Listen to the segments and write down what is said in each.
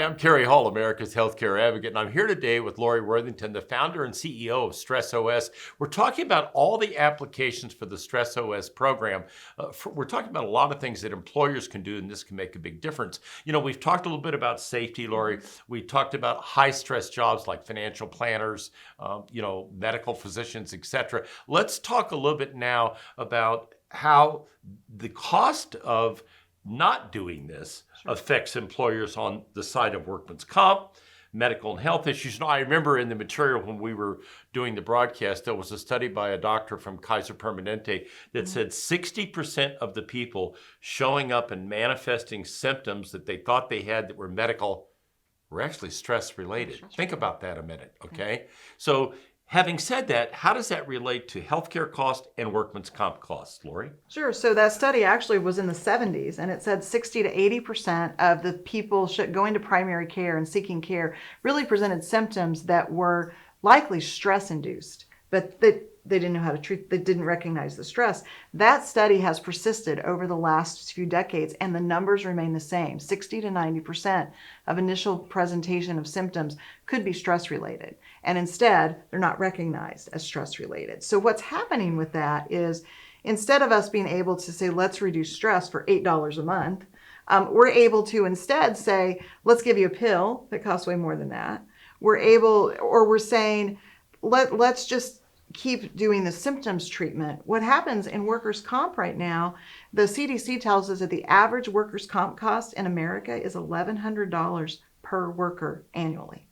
I'm Kerry Hall, America's Healthcare Advocate, and I'm here today with Lori Worthington, the founder and CEO of StressOS. We're talking about all the applications for the StressOS program. We're talking about a lot of things that employers can do, and this can make a big difference. You know, we've talked a little bit about safety, Lori. We talked about high-stress jobs like financial planners, medical physicians, etc. Let's talk a little bit now about how the cost of not doing this affects employers on the side of workman's comp, medical and health issues. Now, I remember in the material when we were doing the broadcast, there was a study by a doctor from Kaiser Permanente that said 60% of the people showing up and manifesting symptoms that they thought they had that were medical were actually stress related. Think about that a minute, okay? So having said that, how does that relate to healthcare costs and workman's comp costs, Lori? Sure. So that study actually was in the 70s, and it said 60 to 80% of the people going to primary care and seeking care really presented symptoms that were likely stress-induced, but they didn't know how to treat, they didn't recognize the stress. That study has persisted over the last few decades, and the numbers remain the same. 60 to 90% of initial presentation of symptoms could be stress-related, and instead, they're not recognized as stress-related. So what's happening with that is, instead of us being able to say, let's reduce stress for $8 a month, we're able to instead say, let's give you a pill that costs way more than that. We're saying, let's just keep doing the symptoms treatment. What happens in workers' comp right now, the CDC tells us that the average workers' comp cost in America is $1,100 per worker annually.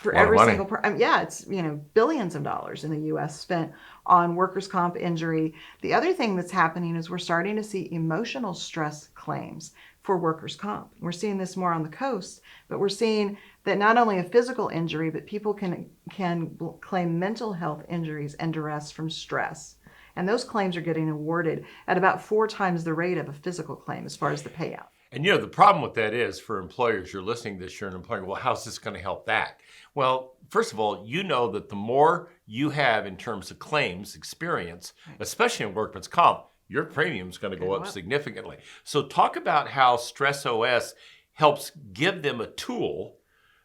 For every single person. It's billions of dollars in the US spent on workers' comp injury. The other thing that's happening is we're starting to see emotional stress claims for workers' comp. We're seeing this more on the coast, but we're seeing that not only a physical injury, but people can claim mental health injuries and duress from stress. And those claims are getting awarded at about 4 times the rate of a physical claim as far as the payout. And the problem with that is, for employers, you're listening to this, you're an employer, well, how's this going to help that? Well, first of all, you know that the more you have in terms of claims experience, especially in workman's comp, your premium is going to go up significantly. So talk about how StressOS helps give them a tool,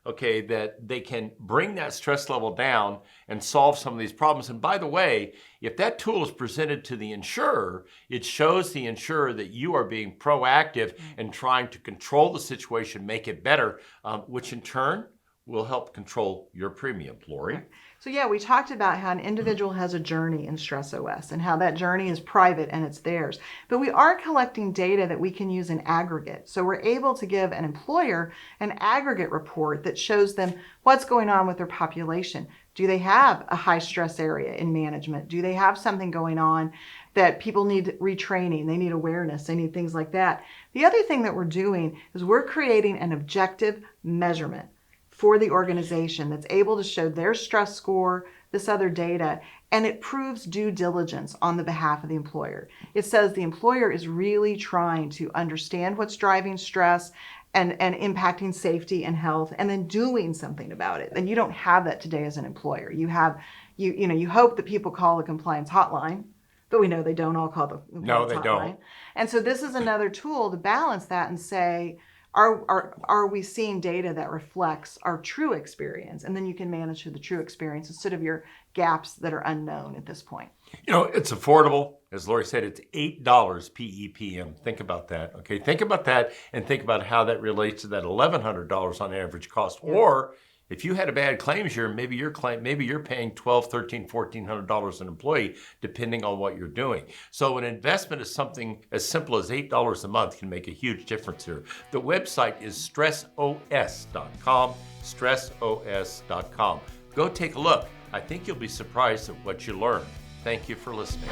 okay, that they can bring that stress level down and solve some of these problems. And by the way, if that tool is presented to the insurer, it shows the insurer that you are being proactive and trying to control the situation, make it better, which in turn will help control your premium, Lori. So we talked about how an individual has a journey in StressOS and how that journey is private and it's theirs. But we are collecting data that we can use in aggregate. So we're able to give an employer an aggregate report that shows them what's going on with their population. Do they have a high stress area in management? Do they have something going on that people need retraining? They need awareness. They need things like that. The other thing that we're doing is we're creating an objective measurement for the organization that's able to show their stress score, this other data, and it proves due diligence on the behalf of the employer. It says the employer is really trying to understand what's driving stress and impacting safety and health, and then doing something about it. And you don't have that today as an employer. You hope that people call the compliance hotline, but we know they don't all call the compliance hotline. No, they don't. And so this is another tool to balance that and say, are we seeing data that reflects our true experience? And then you can manage to the true experience instead of your gaps that are unknown at this point. It's affordable. As Lori said, it's $8 PEPM. Think about that, okay? Think about that and think about how that relates to that $1,100 on average cost. Yeah. Or if you had a bad claims year, maybe you're paying $1,200, $1,300, $1,400 an employee, depending on what you're doing. So an investment is something as simple as $8 a month can make a huge difference here. The website is StressOS.com, StressOS.com. Go take a look. I think you'll be surprised at what you learn. Thank you for listening.